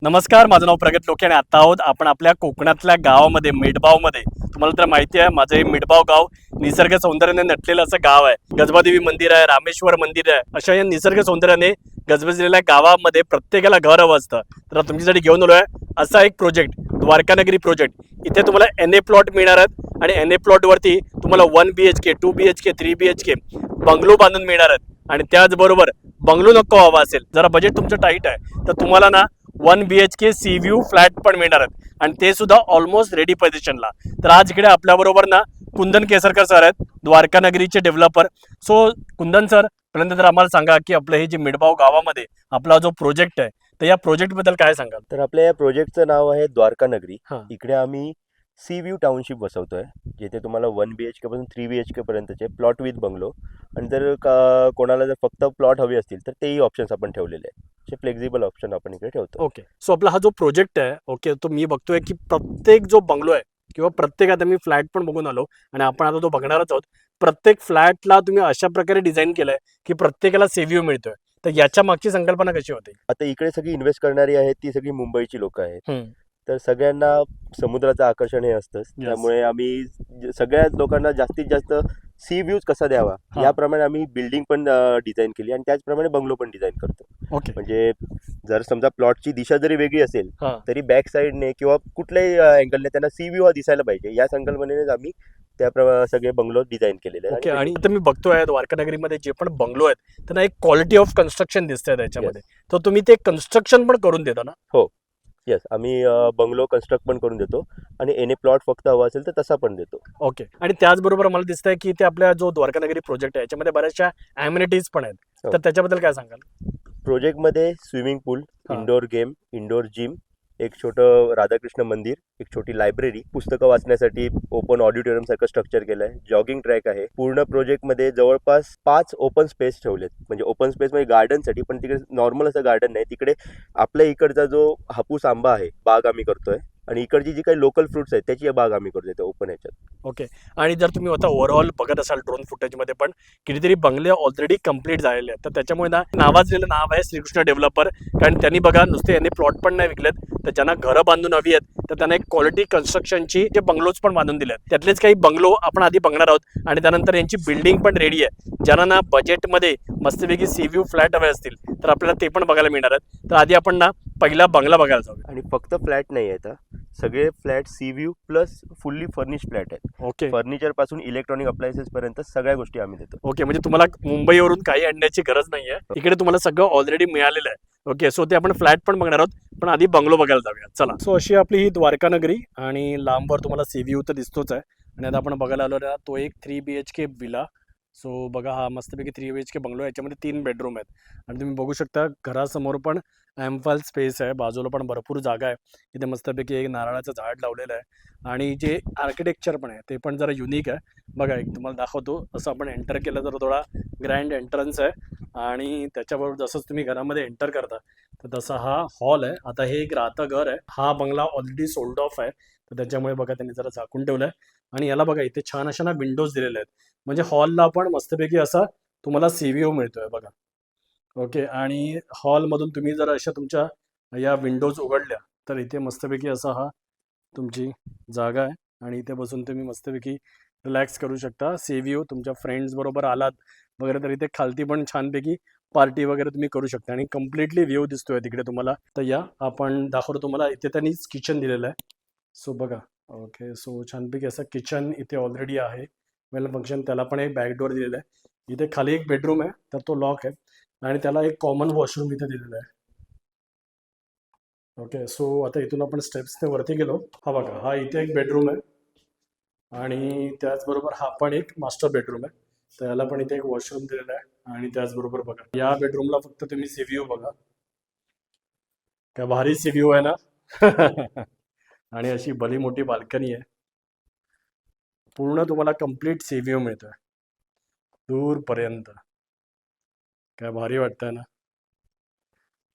नमस्कार, माझं नाव प्रगत लोके आणि आता आहोत आपण आपल्या कोकणातल्या गावामध्ये मिठबावमध्ये. तुम्हाला तर माहिती आहे माझं हे मिठबाव गाव निसर्ग सौंदर्याने नटलेलं असं गाव आहे. गजबादेवी मंदिर आहे, रामेश्वर मंदिर आहे, अशा या निसर्ग सौंदर्याने गजबजलेल्या गावामध्ये प्रत्येकाला घर हवं असतं. तर तुमच्यासाठी घेऊन आलोय असा एक प्रोजेक्ट, द्वारकानगरी प्रोजेक्ट. इथे तुम्हाला NA प्लॉट मिळणार आहेत आणि NA प्लॉट वरती तुम्हाला 1 BHK 2 BHK 3 BHK बंगलो बांधून मिळणार आहेत. आणि त्याचबरोबर बंगलो नको हवा असेल, जरा बजेट तुमचं टाईट आहे, तर तुम्हाला ना 1 BHK सी व्ह्यू फ्लॅट पण मिळणार आहेत आणि ते सुद्धा ऑलमोस्ट रेडी पोझिशनला. तर आज इकडे आपल्याबरोबर ना कुंदन केसरकर सर आहेत, द्वारका नगरीचे डेव्हलपर. सो कुंदन सर, पहिल्यांदा तर आम्हाला सांगा की आपलं हे जे मिठबाव गावामध्ये आपला जो प्रोजेक्ट आहे, तर या प्रोजेक्ट बद्दल काय सांगाल? तर आपल्या या प्रोजेक्टचं नाव आहे द्वारका नगरी. हां. इकडे आम्ही सी व्ह्यू टाउनशिप बसवतोय, जिथे तुम्हाला 1 BHK पासून 3 BHK पर्यंतचे प्लॉट विथ बंगलो. आणि जर कोणाला जर फक्त प्लॉट हवे असतील तर तेही ऑप्शन्स आपण ठेवलेले आहेत. असे फ्लेक्झिबल ऑप्शन आपण इकडे ठेवतो. ओके, सो आपला हा जो प्रोजेक्ट आहे, ओके, तो मी बघतोय की प्रत्येक जो बंगलो आहे किंवा प्रत्येक, आता मी फ्लॅट पण बघून आलो आणि आपण आता तो बघणारच आहोत. प्रत्येक फ्लॅटला तुम्ही अशा प्रकारे डिझाईन केलंय की प्रत्येकाला सी व्ह्यू मिळतोय. तर याच्या मागची संकल्पना कशी होती? आता इकडे सगळी इन्व्हेस्ट करणारी आहेत ती सगळी मुंबईची लोक आहेत. हम्म. तर सगळ्यांना समुद्राचं आकर्षण हे असतंच. त्यामुळे आम्ही सगळ्या लोकांना जास्तीत जास्त सी व्ह्यूज कसा द्यावा हा. याप्रमाणे आम्ही बिल्डिंग पण डिझाईन केली आणि त्याचप्रमाणे बंगलो पण डिझाईन करतो. ओके. म्हणजे जर समजा प्लॉटची दिशा जरी वेगळी असेल हा. तरी बॅक साईडने किंवा कुठल्याही अँगलने त्यांना सी व्ह्यू हा दिसायला पाहिजे, या संकल्पनेनेच आम्ही त्याप्रमाणे सगळे बंगलो डिझाईन केलेले ओके. आणि आता मी बघतोय द्वारका नगरीमध्ये जे पण बंगलो आहेत त्यांना एक क्वालिटी ऑफ कन्स्ट्रक्शन दिसतंय त्याच्यामध्ये. तर तुम्ही ते कन्स्ट्रक्शन पण करून देता ना? हो, येस, आम्ही बंगलो कन्स्ट्रक्ट पण करून देतो आणि एने प्लॉट फक्त हवा असेल तर तसा पण देतो. ओके. आणि त्याचबरोबर मला दिसतंय की ते आपल्या जो द्वारका नगरी प्रोजेक्ट आहे याच्यामध्ये बऱ्याचशा ॲम्युनिटीज पण आहेत. हो. तर त्याच्याबद्दल काय सांगाल? प्रोजेक्टमध्ये स्विमिंग पूल, हा. इंडोर गेम, इंडोर जिम, एक छोटं राधाकृष्ण मंदिर, एक छोटी लायब्ररी, पुस्तकं वाचण्यासाठी ओपन ऑडिटोरियम सारखं स्ट्रक्चर केलंय, जॉगिंग ट्रॅक आहे. पूर्ण प्रोजेक्टमध्ये जवळपास 5 ओपन स्पेस ठेवलेत. म्हणजे ओपन स्पेस म्हणजे गार्डनसाठी, पण तिकडे नॉर्मल असं गार्डन नाही. तिकडे आपल्या इकडचा जो हापूस आंबा आहे, बाग आम्ही करतोय आणि इकडची जी काही लोकल फ्रुट्स आहेत त्याची बाग आम्ही करतोय त्या ओपन ह्याच्यात. ओके. आणि जर तुम्ही आता ओव्हरऑल बघत असाल ड्रोन फुटेजमध्ये पण कितीतरी बंगले ऑलरेडी कंप्लीट झालेले आहेत. तर त्याच्यामुळे ना नावाजलेलं नाव आहे श्रीकृष्ण डेव्हलपर. कारण त्यांनी बघा नुसते यांनी प्लॉट पण नाही विकलेत, तर ज्यांना घरं बांधून हवी आहेत तर त्यांना एक क्वालिटी कन्स्ट्रक्शनची जे बंगलोज पण बांधून दिले आहेत. त्यातलेच काही बंगलो आपण आधी बघणार आहोत आणि त्यानंतर यांची बिल्डिंग पण रेडी आहे. ज्यांना ना बजेटमध्ये मस्तपैकी सी व्ह्यू फ्लॅट हवे असतील तर आपल्याला ते पण बघायला मिळणार आहेत. तर आधी आपण ना पहिला बंगला बघायला जाऊ. आणि फक्त फ्लॅट नाही आहेत, सगळे flat sea view plus fully furnish flat आहेत. ओके. फर्निचर पासून इलेक्ट्रॉनिक अप्लायन्सेस पर्यंत सगळ्या गोष्टी आम्ही देतो. ओके, म्हणजे तुम्हाला मुंबईवरून काही आणण्याची गरज नाहीये, इकडे तुम्हाला सगळं ऑलरेडी मिळालेलं आहे. ओके, सो ते आपण फ्लॅट पण बघणार आहोत, पण आधी बंगलो बघायला जाऊया. चला. सो अशी आपली ही द्वारका नगरी आणि लांबवर तुम्हाला सी व्ह्यू तर दिसतोच आहे. आणि आता आपण बघायला आलो ना तो एक 3 BHK विला. सो बघा, हा मस्तपैकी 3 BHK बंगलो आहे. याच्यामध्ये 3 बेडरूम आहेत आणि तुम्ही बघू शकता घरासमोर पण ॲम्पल स्पेस आहे, बाजूला पण भरपूर जागा आहे. इथे मस्तपैकी एक नारळाचं झाड लावलेलं आहे आणि जे आर्किटेक्चर पण आहे ते पण जरा युनिक आहे. बघा, एक तुम्हाला दाखवतो. असं आपण एंटर केलं तर थोडा ग्रँड एंट्रन्स आहे आणि त्याच्याबरोबर जसंच तुम्ही घरामध्ये एंटर करता तर तसा हा हॉल आहे. आता हे एक राहतं घर आहे. हा बंगला ऑलरेडी सोल्ड ऑफ आहे, तर त्याच्यामुळे बघा त्यांनी जरा झाकून ठेवलं आहे. आणि याला बघा इथे छान अशा ना विंडोज दिलेल्या आहेत, म्हणजे हॉलला पण मस्तपैकी असा तुम्हाला सी व्ह्यू मिळतोय बघा. ओके. आणि हॉलमधून तुम्ही जर अशा तुमच्या या विंडोज उघडल्या तर इथे मस्तपैकी असा हा तुमची जागा आहे आणि इथे बसून तुम्ही मस्तपैकी रिलॅक्स करू शकता. सी व्ह्यू तुमच्या फ्रेंड्स बरोबर आलात वगैरे तर इथे खालती पण छानपैकी पार्टी वगैरे तुम्ही करू शकता आणि कम्प्लिटली व्ह्यू दिसतोय तिकडे तुम्हाला. तर या आपण दाखवतो तुम्हाला. इथे त्यांनीच किचन दिलेलं आहे. सो बघा. ओके, सो छानपैकी असं किचन इथे ऑलरेडी आहे. वेल फंक्शन, त्याला पण एक बॅक डोअर दिलेला आहे. इथे खाली एक बेडरूम आहे तर तो लॉक आहे आणि त्याला एक कॉमन वॉशरूम इथे दिलेला आहे. ओके, सो आता इथून आपण स्टेप्सने वरती गेलो. हा बघा, हा इथे एक बेडरूम आहे आणि त्याचबरोबर हा पण एक मास्टर बेडरूम आहे. तर याला पण इथे एक वॉशरूम दिलेला आहे आणि त्याचबरोबर बघा या बेडरूमला फक्त तुम्ही सी व्ह्यू बघा, काय भारी सी व्ह्यू आहे ना. आणि अशी भली मोठी बाल्कनी आहे. पूर्ण तुम्हाला कम्प्लीट सी व्ह्यू मिळतोय दूरपर्यंत. काय भारी वाटतंय ना.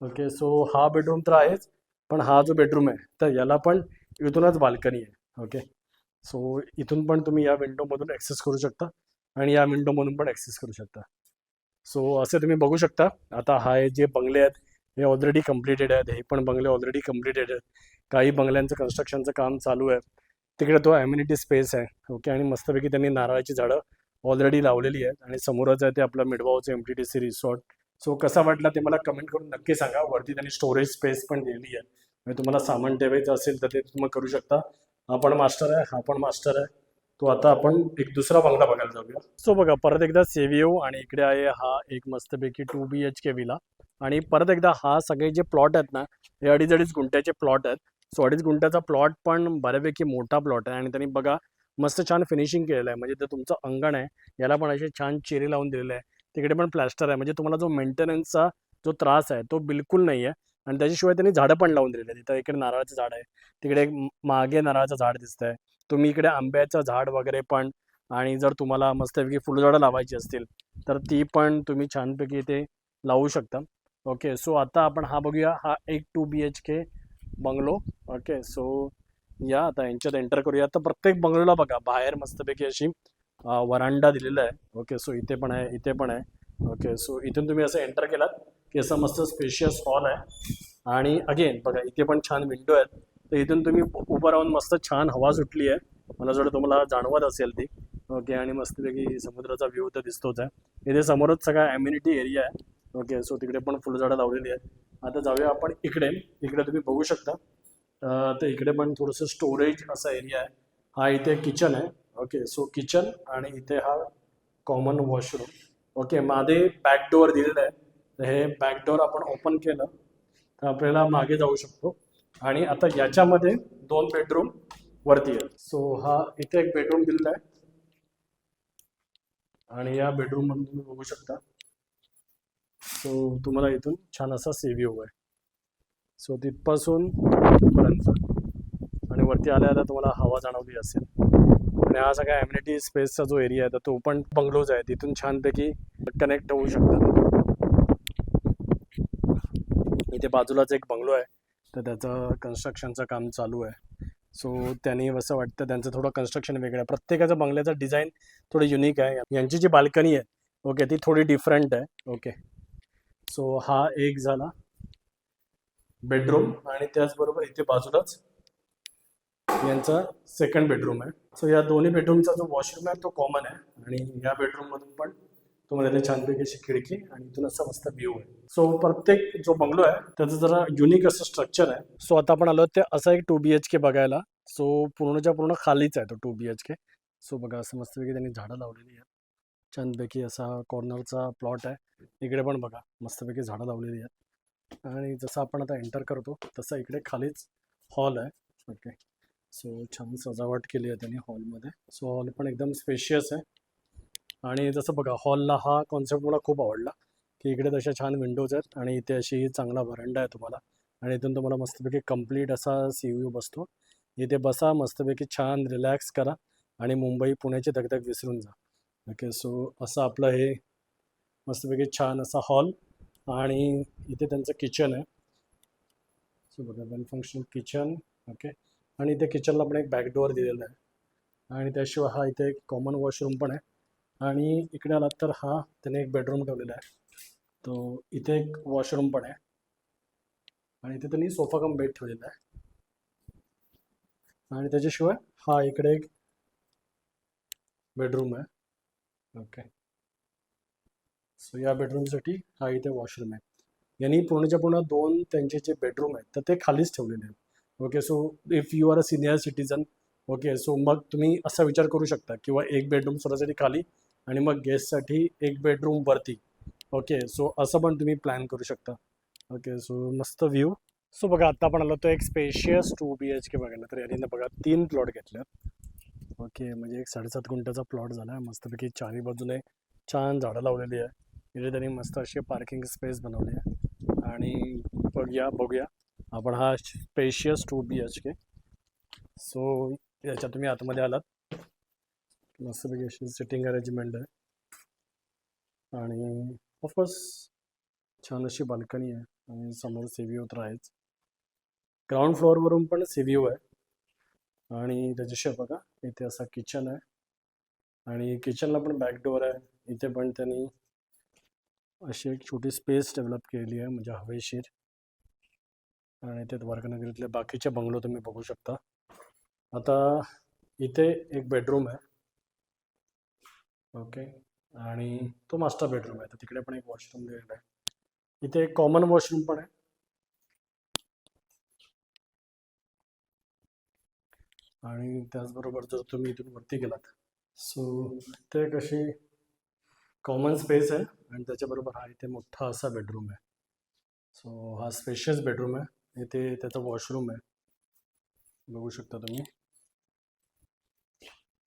ओके, सो हा बेडरूम तर आहेच, पण हा जो बेडरूम आहे तर याला पण इथूनच बाल्कनी आहे. ओके, सो इथून पण तुम्ही या विंडोमधून ॲक्सेस करू शकता आणि या विंडोमधून पण ॲक्सेस करू शकता. सो असे तुम्ही बघू शकता. आता हा जे बंगले आहेत हे ऑलरेडी कम्प्लिटेड आहेत, हे पण बंगले ऑलरेडी कम्प्लिटेड आहेत. काही बंगल्यांचं कन्स्ट्रक्शनचं काम चालू आहे. तिकडे तो ॲम्युनिटी स्पेस आहे. ओके, आणि मस्तपैकी त्यांनी नारळाची झाडं ऑलरेडी लावलेली आहेत आणि समोरच आहे ते आपलं मिडवाऊचं MTDC रिसॉर्ट. सो कसा वाटला ते मला कमेंट करून नक्की सांगा. वरती त्यांनी स्टोरेज स्पेस पण दिलेली आहे, म्हणजे तुम्हाला सामान ठेवायचं असेल तर ते तुम्ही करू शकता. हा पण मास्टर आहे, हा पण मास्टर आहे. तो आता आपण एक दुसरा बंगला बघायला जाऊया. सो बघा, परत एकदा सेव्हिओ आणि इकडे आहे हा एक मस्तपैकी 2 BHK विला. आणि परत एकदा हा सगळे जे प्लॉट आहेत ना, हे 2.5 गुंठ्याचे प्लॉट आहेत. सो 2.5 गुंठ्याचा प्लॉट पण बऱ्यापैकी मोठा प्लॉट आहे आणि त्यांनी बघा मस्त छान फिनिशिंग केलेलं आहे. म्हणजे ते तुमचं अंगण आहे, याला पण असे छान चिरे लावून दिलेले आहे. तिकडे पण प्लॅस्टर आहे, म्हणजे तुम्हाला जो मेंटेनन्सचा जो त्रास आहे तो बिलकुल नाही आहे. आणि त्याच्याशिवाय त्यांनी झाडं पण लावून दिलेली आहेत. तिथं इकडे नारळाचं झाड आहे, तिकडे एक मागे नारळाचं झाड दिसतंय. तुम्ही इकडे आंब्याचं झाड वगैरे पण, आणि जर तुम्हाला मस्तपैकी फुलझाडं लावायची असतील तर ती पण तुम्ही छानपैकी इथे लावू शकता. ओके, सो आता आपण हा बघूया, हा एक 2 BHK बंगलो. ओके, सो या आता यांच्यात एंटर करूया. तर प्रत्येक बंगलोला बघा बाहेर मस्तपैकी अशी वरांडा दिलेला आहे. ओके, सो इथे पण आहे, इथे पण आहे. ओके, सो इथून तुम्ही असं एंटर केलात की असं मस्त स्पेशियस हॉल आहे. आणि अगेन बघा इथे पण छान विंडो आहेत. तर इथून तुम्ही उभं राहून मस्त छान हवा सुटली आहे, मला जर तुम्हाला जाणवत असेल ती. ओके, आणि मस्तपैकी समुद्राचा व्ह्यू तर दिसतोच आहे. इथे समोरच सगळा ॲम्युनिटी एरिया आहे. ओके, सो तिकडे पण फुलझाडं लावलेली आहेत. आता जाऊया आपण इकडे. इकडे तुम्ही बघू शकता, तर इकडे पण थोडंसं स्टोरेज असा एरिया आहे. हा इथे किचन आहे. ओके, सो किचन आणि इथे हा कॉमन वॉशरूम. ओके, मागे बॅक डोअर दिलेलं आहे. तर हे बॅक डोअर आपण ओपन केलं तर आपल्याला मागे जाऊ शकतो. आणि आता याच्यामध्ये 2 बेडरूम वरती आहेत. सो हा इथे एक बेडरूम दिलेला आहे आणि या बेडरूम मध्ये तुम्ही बघू शकता. सो तुम्हाला इथून छान असा सी व्ह्यू आहे. सो तिथपासून पर्यंत आणि वरती आल्या आल्या तुम्हाला हवा जाणवली असेल. आणि हा सगळा ॲम्युनिटी स्पेसचा जो एरिया आहे तर तो पण बंगलोज आहे, तिथून छानपैकी कनेक्ट होऊ शकतात. इथे बाजूलाच एक बंगलो आहे, तर त्याचं कन्स्ट्रक्शनचं काम चालू आहे. सो त्यांनी असं वाटतं त्यांचं थोडं कन्स्ट्रक्शन वेगळं आहे. प्रत्येकाचं बंगल्याचं डिझाईन थोडं युनिक आहे. यांची जी बाल्कनी आहे ओके ती थोडी डिफरंट आहे. ओके, सो हा एक झाला बेडरूम आणि त्याचबरोबर इथे बाजूलाच यांचा सेकंड बेडरूम आहे. सो या दोन्ही बेडरूमचा जो वॉशरूम आहे तो कॉमन आहे आणि या बेडरूममधून पण तुम्हाला इथे छानपैकी अशी खिडकी आणि इथून असा मस्त व्ह्यू आहे. सो प्रत्येक जो बंगलो आहे त्याचं जरा युनिक असं स्ट्रक्चर आहे. सो आता आपण आलो ते असा एक 2 BHK बघायला. सो पूर्णच्या पूर्ण खालीच आहे तो 2 BHK. सो बघा असं मस्तपैकी त्यांनी झाडं लावलेली आहेत. छानपैकी असा कॉर्नरचा प्लॉट आहे. इकडे पण बघा मस्तपैकी झाडं लावलेली आहेत. आणि जसं आपण आता एंटर करतो तसं इकडे खालीच हॉल आहे. ओके, सो छान सजावट केली आहे त्यांनी हॉलमध्ये. सो हॉल पण एकदम स्पेशियस आहे. आणि जसं बघा हॉलला हा कॉन्सेप्ट मला खूप आवडला की इकडे तशा छान विंडोज आहेत आणि इथे अशी चांगला व्हरांडा आहे तुम्हाला. आणि इथून तुम्हाला मस्तपैकी कंप्लीट असा सी व्ह्यू बसतो. इथे बसा मस्तपैकी छान रिलॅक्स करा आणि मुंबई पुण्याची दगदग विसरून जा. ओके, सो असं आपलं हे मस्तपैकी छान असा हॉल आणि इथे त्यांचं किचन आहे. सो बघा वेल फंक्शनल किचन. ओके, आणि इथे किचनला पण एक बॅक डोअर दिलेला आहे आणि त्याशिवाय हा इथे एक कॉमन वॉशरूम पण आहे. आणि इकडे आलात तर हा त्याने एक बेडरूम ठेवलेला आहे, तो इथे एक वॉशरूम पण आहे आणि इथे त्यांनी सोफा कम बेड ठेवलेला आहे. आणि त्याच्याशिवाय हा इकडे एक बेडरूम आहे. ओके, सो या बेडरूमसाठी हा इथे वॉशरूम आहे. यांनी पूर्णच्या पूर्ण 2 त्यांचे जे बेडरूम आहेत तर ते खालीच ठेवलेले आहेत. Okay, so if you are a senior citizen okay so मग तुम्ही असा विचार करू शकता किंवा एक बेडरूम स्वतःसाठी खाली आणि मग गेस्टसाठी एक बेडरूम वरती. ओके, सो असं पण तुम्ही प्लॅन करू शकता. ओके, सो मस्त व्ह्यू. सो बघा आता आपण आलो तो एक स्पेशियस 2 BHK बघायला. तर यांनी बघा 3 प्लॉट घेतल्यात. ओके, म्हणजे एक 7.5 गुंठ्याचा प्लॉट झाला आहे. मस्तपैकी चारी बाजूने छान झाडं लावलेली आहे. इथे त्यांनी मस्त अशी पार्किंग स्पेस बनवली आहे. आणि बघूया आपण हा स्पेशियस 2 BHK. सो याच्यात तुम्ही आतमध्ये आलात मस्तपैकी अशी सिटिंग अरेंजमेंट आहे आणि ऑफकोर्स छान अशी बाल्कनी आहे आणि समोर सी व्ह्यू तर आहेच. ग्राउंड फ्लोअरवरून पण सी व्ह्यू आहे. आणि त्याच्याशिवाय बघा इथे असा किचन आहे आणि किचनला पण बॅक डोअर आहे. इथे पण त्यांनी अशी एक छोटी स्पेस डेव्हलप केलेली आहे म्हणजे हवेशीर. आणि ते द्वारकानगरीतले बाकीचे बंगलो तुम्ही बघू शकता. आता इथे एक बेडरूम आहे. ओके. आणि तो मास्टर बेडरूम आहे. तर तिकडे पण एक वॉशरूम दिलेला आहे. इथे एक कॉमन वॉशरूम पण आहे. आणि त्याचबरोबर जर तुम्ही इथून वरती गेलात, सो ते कशी कॉमन स्पेस आहे आणि त्याच्याबरोबर हा इथे मोठा असा बेडरूम आहे. सो हा स्पेशियस बेडरूम आहे. इथे त्याचा वॉशरूम आहे, बघू शकता तुम्ही.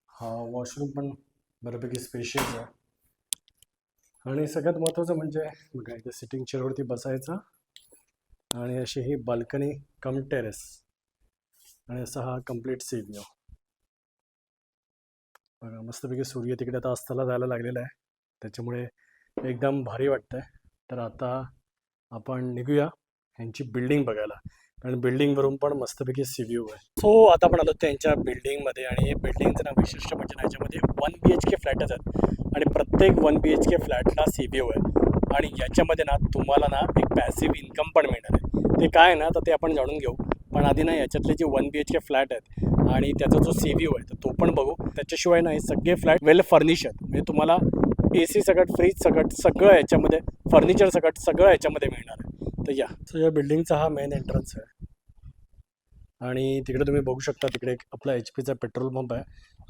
हा वॉशरूम पण बऱ्यापैकी स्पेशियस आहे. आणि सगळ्यात महत्त्वाचं म्हणजे बघा, इथे सिटिंग चेअरवरती बसायचं आणि अशी ही बाल्कनी कम टेरेस आणि असा हा कम्प्लीट सी व्ह्यू. बघा मस्तपैकी सूर्य तिकडे आता अस्ताला जायला लागलेला आहे, त्याच्यामुळे एकदम भारी वाटतंय. तर आता आपण निघूया ह्यांची बिल्डिंग बघायला, कारण बिल्डिंगवरून पण मस्तपैकी सी व्ह्यू आहे. सो आता आपण आलो त्यांच्या बिल्डिंगमध्ये आणि हे बिल्डिंगचं ना वैशिष्ट्य म्हणजे ना, याच्यामध्ये 1 BHK फ्लॅटच आहेत आणि प्रत्येक 1 BHK फ्लॅटला सी व्ह्यू आहे. आणि याच्यामध्ये ना तुम्हाला ना एक पॅसिव्ह इन्कम पण मिळणार आहे. ते काय आहे ना, तर ते आपण जाणून घेऊ. पण आधी ना याच्यातले जे 1 BHK फ्लॅट आहेत आणि त्याचा जो सी व्ह्यू आहे तर तो पण बघू. त्याच्याशिवाय ना हे सगळे फ्लॅट वेल फर्निश आहेत, म्हणजे तुम्हाला AC सकट, फ्रीज सकट सगळं याच्यामध्ये, फर्निचर सकट सगळं याच्यामध्ये मिळणार आहे. तर या सो या बिल्डिंगचा हा मेन एंट्रन्स आहे. आणि तिकडे तुम्ही बघू शकता, तिकडे एक आपला HP चा पेट्रोल पंप आहे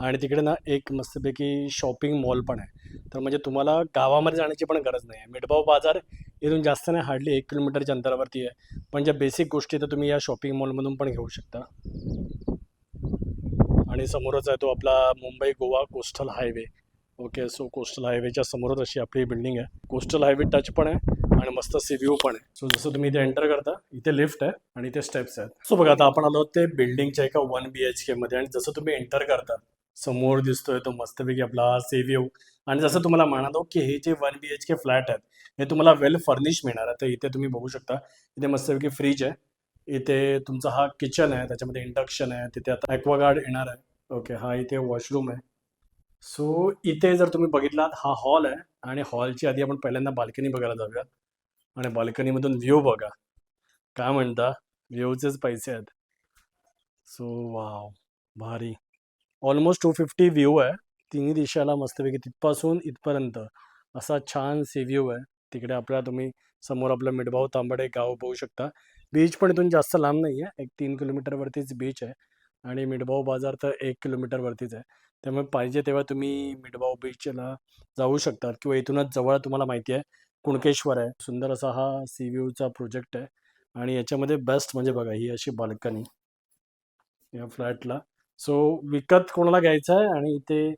आणि तिकडे ना एक मस्तपैकी शॉपिंग मॉल पण आहे. तर म्हणजे तुम्हाला गावामध्ये जाण्याची पण गरज नाही आहे. मिठबाव बाजार इथून जास्त नाही, हार्डली 1 किलोमीटरच्या अंतरावरती आहे. पण ज्या बेसिक गोष्टी तर तुम्ही या शॉपिंग मॉलमधून पण घेऊ शकता. आणि समोरच आहे तो आपला Mumbai Goa coastal highway. Okay. So coastal हायवेच्या समोरच अशी आपली बिल्डिंग आहे. कोस्टल हायवे टच पण आहे आणि मस्त सी व्ह्यू पण आहे. सो जसं तुम्ही इथे एंटर करता, इथे लिफ्ट आहे आणि इथे स्टेप्स आहेत. सो बघा, आता आपण आलो ते बिल्डिंगच्या एका 1 BHK मध्ये आणि जसं तुम्ही एंटर करता, समोर दिसतोय तो मस्तपैकी आपला सी व्ह्यू. आणि जसं तुम्हाला म्हणालो की हे जे 1 BHK फ्लॅट आहेत हे तुम्हाला वेल फर्निश मिळणार आहे. तर इथे तुम्ही बघू शकता, इथे मस्तपैकी फ्रीज आहे, इथे तुमचा हा किचन आहे, त्याच्यामध्ये इंडक्शन आहे, तिथे आता ॲक्वागार्ड येणार आहे. ओके. हा इथे वॉशरूम आहे. सो इथे जर तुम्ही बघितलात, हा हॉल आहे आणि हॉलची आधी आपण पहिल्यांदा बाल्कनी बघायला जाऊयात. आणि बाल्कनीमधून व्ह्यू बघा, काय म्हणता, व्ह्यूचेच पैसे आहेत. सो वाव, भारी. ऑलमोस्ट 250 व्ह्यू आहे तिन्ही दिशाला, मस्तपैकी तिथपासून इथपर्यंत असा छान सी व्ह्यू आहे. तिकडे आपल्याला तुम्ही समोर आपलं मिठभाऊ तांबडे गाव बघू शकता. बीच पण इथून जास्त लांब नाही आहे, एक 3 किलोमीटरवरतीच बीच आहे आणि मिठभाऊ बाजार तर 1 किलोमीटरवरतीच आहे. त्यामुळे पाहिजे तेव्हा तुम्ही मिठभाऊ बीचला जाऊ शकतात किंवा इथूनच जवळ तुम्हाला माहिती आहे कुणकेश्वर आहे. सुंदर असा हा सी व्ह्यूचा प्रोजेक्ट आहे आणि याच्यामध्ये बेस्ट म्हणजे बघा, ही अशी बाल्कनी या फ्लॅटला. सो विकत कोणाला घ्यायचं आहे आणि इथे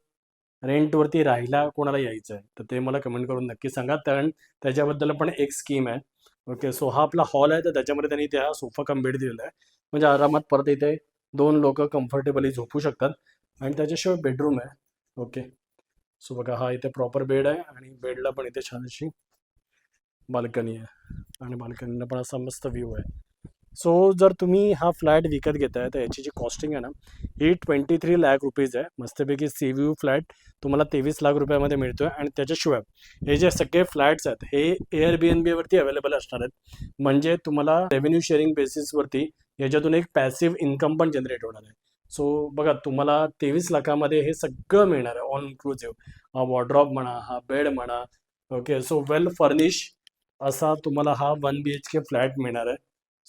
रेंटवरती राहायला कोणाला यायचं आहे, तर ते मला कमेंट करून नक्की सांगा, कारण त्याच्याबद्दल पण एक स्कीम आहे. ओके. सो हा आपला हॉल आहे, तर त्याच्यामध्ये त्यांनी त्या सोफा कम बेड दिलेला आहे, म्हणजे आरामात परत इथे 2 लोक कम्फर्टेबली झोपू शकतात. आणि त्याच्याशिवाय बेडरूम आहे. ओके. सो बघा, हा इथे प्रॉपर बेड आहे आणि बेडला पण इथे छान अशी बाल्कनी आहे आणि बाल्कनीला पण असा मस्त व्ह्यू आहे. सो जर तुम्ही हा फ्लॅट विकत घेताय तर याची जी कॉस्टिंग आहे ना, ही 23 लाख रुपीज आहे. मस्तपैकी सी व्ह्यू फ्लॅट तुम्हाला 23 लाख रुपयामध्ये मिळतोय. आणि त्याच्याशिवाय हे जे सगळे फ्लॅट्स आहेत हे Airbnb वरती अवेलेबल असणार आहेत, म्हणजे तुम्हाला रेव्हेन्यू शेअरिंग बेसिसवरती याच्यातून एक पॅसिव्ह इन्कम पण जनरेट होणार आहे. सो बघा, तुम्हाला 23 लाखामध्ये हे सगळं मिळणार आहे, ऑल इन्क्लुझिव्ह. हा वॉर्ड्रॉप म्हणा, हा बेड म्हणा. ओके. सो वेल फर्निश असा तुम्हाला हा 1 BHK फ्लॅट मिळणार आहे.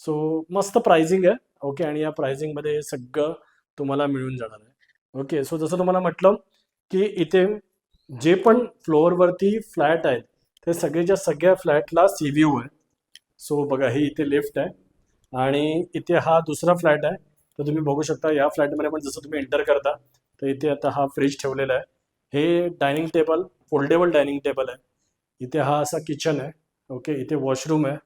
सो मस्त प्राइसिंग आहे. ओके. आणि या प्राइसिंगमध्ये हे सगळं तुम्हाला मिळून जाणार आहे. ओके. सो जसं तुम्हाला म्हटलं की इथे जे पण फ्लोअरवरती फ्लॅट आहेत ते सगळेच्या सगळ्या फ्लॅटला सी व्ह्यू आहे. सो बघा, ही इथे लिफ्ट आहे आणि इथे हा दुसरा फ्लॅट आहे. तर तुम्ही बघू शकता या फ्लॅटमध्ये पण जसं तुम्ही एंटर करता, तर इथे आता हा फ्रीज ठेवलेला आहे. हे dining table, foldable dining table आहे. इथे हा असा किचन आहे. ओके. इथे वॉशरूम आहे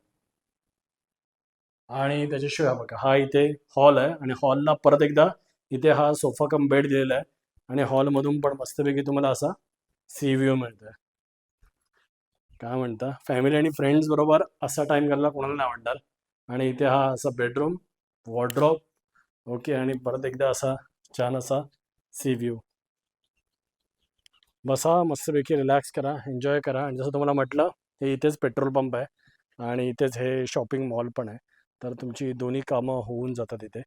आणि त्याच्याशिवाय बघा, हा इथे हॉल आहे आणि हॉलला परत एकदा इथे हा सोफा कम बेड दिलेला आहे आणि हॉलमधून पण मस्तपैकी तुम्हाला असा सी व्ह्यू मिळतोय. काय म्हणता, फॅमिली आणि फ्रेंड्स बरोबर असा टाइम घालला कोणाला नाही आवडणार. आणि इथे हा असा बेडरूम, वॉर्ड्रॉप. ओके. आणि परत एकदा असा छान असा सी व्ह्यू. बसा मस्तपैकी, रिलॅक्स करा, एन्जॉय करा. आणि जसं तुम्हाला म्हटलं, हे इथेच पेट्रोल पंप आहे आणि इथेच हे शॉपिंग मॉल पण आहे. तर तुमची दोन्ही कामं होऊन जातात इथे,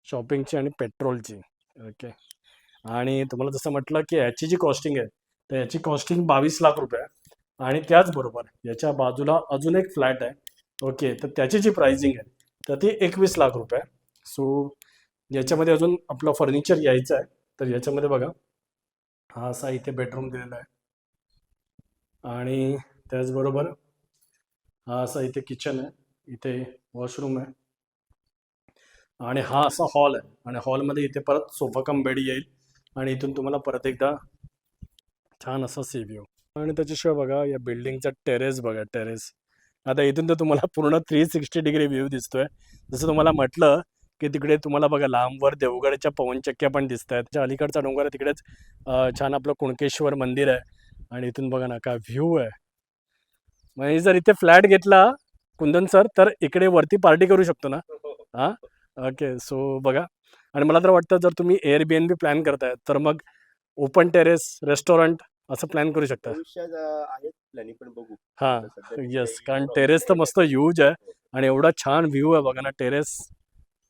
शॉपिंगची आणि पेट्रोलची. ओके. आणि तुम्हाला जसं म्हटलं की याची जी कॉस्टिंग आहे, तर याची कॉस्टिंग 22 लाख रुपये आहे. आणि त्याचबरोबर याच्या बाजूला अजून एक फ्लॅट आहे. ओके, तर त्याची जी प्राइसिंग आहे तर ती 21 लाख रुपये आहे. सो याच्यामध्ये अजून आपलं फर्निचर यायचं आहे. तर याच्यामध्ये बघा, हा असा इथे बेडरूम दिलेला आहे आणि त्याचबरोबर हा असा इथे किचन आहे, इथे वॉशरूम आहे आणि हा असा हॉल आहे. आणि हॉलमध्ये इथे परत सोफा कम बेड येईल आणि इथून तुम्हाला परत एकदा छान असा सी व्ह्यू. आणि त्याच्याशिवाय बघा या बिल्डिंगचा टेरेस बघा, टेरेस. आता इथून तर तुम्हाला पूर्ण 360 डिग्री व्ह्यू दिसतोय. जसं तुम्हाला म्हटलं की तिकडे तुम्हाला बघा लांबवर देवगडच्या पवनचक्क्या पण दिसत आहेत. त्या अलीकडचा डोंगर आहे तिकडेच छान आपलं कुणकेश्वर मंदिर आहे. आणि इथून बघा ना काय व्ह्यू आहे. म्हणजे जर इथे फ्लॅट घेतला कुंदन सर तर इकडे वरती पार्टी करू शकतो ना. हां, ओके. सो बघा, आणि मला तर वाटतं जर तुम्ही एअरबीएनबी प्लॅन करताय तर मग ओपन टेरेस रेस्टॉरंट असं प्लॅन करू शकता. भविष्यात आहेत प्लॅनिंग, पण बघू. हां, आता सध्या तरी येस. काही कारण problem टेरेस तर नाहीये. मस्त ह्यूज आहे हो. आणि एवढा छान व्ह्यू आहे बघा ना टेरेस.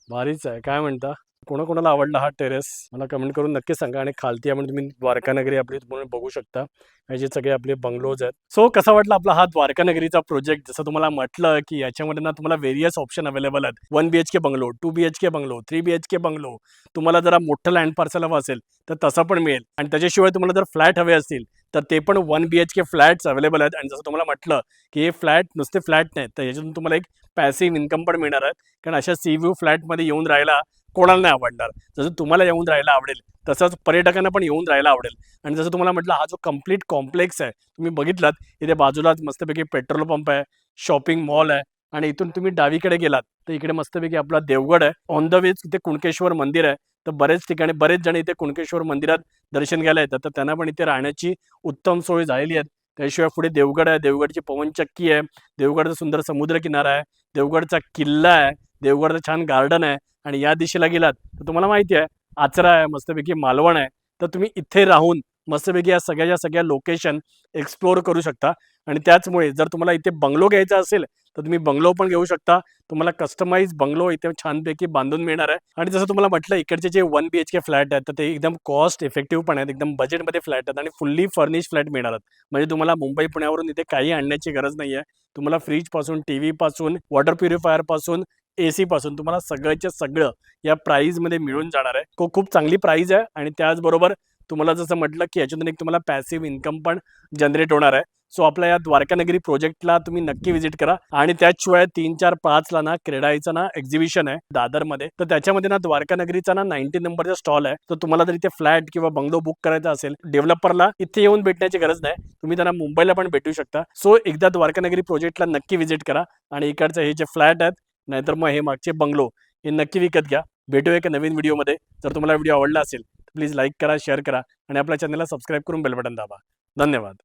भारीच आहे. काय म्हणता? कोणाकोणाला आवडला हा टेरेस मला कमेंट करून नक्की सांगा. आणि खालती आपण तुम्ही द्वारका नगरी आपली तुम्ही बघू शकता. हे जे सगळे आपले बंगलोज आहेत. सो कसा वाटला आपला हा द्वारका नगरीचा प्रोजेक्ट? जसं तुम्हाला म्हटलं की याच्यामध्ये ना तुम्हाला व्हेरियस ऑप्शन अवेलेबल आहेत. 1 BHK bungalow, 2 BHK bungalow, 3 BHK bungalow. तुम्हाला जरा मोठं लँड पार्सल हवं असेल तर तसं पण मिळेल. आणि त्याच्याशिवाय तुम्हाला जर फ्लॅट हवे असतील तर ते पण 1 BHK फ्लॅट्स अवेलेबल आहेत. आणि जसं तुम्हाला म्हटलं की हे फ्लॅट नुसते फ्लॅट नाहीत, तर याच्यातून तुम्हाला एक पॅसिव्ह इन्कम पण मिळणार आहे. कारण अशा सी व्ह्यू फ्लॅटमध्ये येऊन राहायला कोणाला नाही आवडणार. जसं तुम्हाला येऊन राहायला आवडेल तसंच पर्यटकांना पण येऊन राहायला आवडेल. आणि जसं तुम्हाला म्हटलं हा जो कंप्लीट कॉम्प्लेक्स आहे तुम्ही बघितलात, इथे बाजूलाच मस्तपैकी पेट्रोल पंप आहे, शॉपिंग मॉल आहे. आणि इथून तुम्ही डावीकडे गेलात तर इकडे मस्तपैकी आपला देवगड आहे. ऑन द वेच इथे कुणकेश्वर मंदिर आहे. तर बरेच ठिकाणी बरेच जण इथे कुणकेश्वर मंदिरात दर्शन घ्यायला येतात. तर त्यांना पण इथे राहण्याची उत्तम सोय झालेली आहे. त्याशिवाय पुढे देवगड आहे, देवगडची पवनचक्की आहे, देवगडचा सुंदर समुद्रकिनारा आहे, देवगडचा किल्ला आहे, देवगडचं छान गार्डन आहे. आणि या दिशेला गेलात तर तुम्हाला माहिती आहे आचरा आहे, मस्तपैकी मालवण आहे. तर तुम्ही इथे राहून मस्तपैकी या सगळ्या लोकेशन एक्सप्लोअर करू शकता. आणि त्याचमुळे जर तुम्हाला इथे बंगलो घ्यायचा असेल तर तुम्ही बंगलो पण घेऊ शकता. तुम्हाला कस्टमाइज बंगलो इथे छानपैकी बांधून मिळणार आहे. आणि जसं तुम्हाला म्हटलं इकडचे जे 1 BHK फ्लॅट आहेत तर ते एकदम कॉस्ट इफेक्टिव्ह पण आहेत, एकदम बजेटमध्ये फ्लॅट आहेत आणि फुल्ली फर्निश फ्लॅट मिळणार आहेत. म्हणजे तुम्हाला मुंबई पुण्यावरून इथे काही आणण्याची गरज नाही आहे. तुम्हाला फ्रीजपासून, टीव्हीपासून, वॉटर प्युरिफायरपासून, AC पासून तुम्हाला सगळंच्या सगळं या प्राईजमध्ये मिळून जाणार आहे. खूप चांगली प्राईज आहे. आणि त्याचबरोबर तुम्हाला जसं म्हटलं की याच्यातून एक तुम्हाला पॅसिव्ह इन्कम पण जनरेट होणार आहे. सो आपल्या या द्वारका नगरी प्रोजेक्टला तुम्ही नक्की व्हिजिट करा. आणि त्याशिवाय 3, 4, 5ला ना क्रेडाईचं ना एक्झिबिशन आहे दादरमध्ये. तर त्याच्यामध्ये ना द्वारका नगरीचा ना 90 नंबरचा स्टॉल आहे. तर तुम्हाला जर इथे फ्लॅट किंवा बंगलो बुक करायचा असेल डेव्हलपरला इथे येऊन भेटण्याची गरज नाही, तुम्ही त्यांना मुंबईला पण भेटू शकता. सो एकदा द्वारका नगरी प्रोजेक्टला नक्की व्हिजिट करा. आणि इकडचे हे जे फ्लॅट आहेत नाहीतर मग हे मागचे बंगलो हे नक्की विकत घ्या. भेटूया एका नवीन व्हिडिओमध्ये. जर तुम्हाला व्हिडिओ आवडला असेल तर प्लीज लाईक करा, शेअर करा आणि आपल्या चॅनलला सबस्क्राईब करून बेल बटन दाबा. धन्यवाद.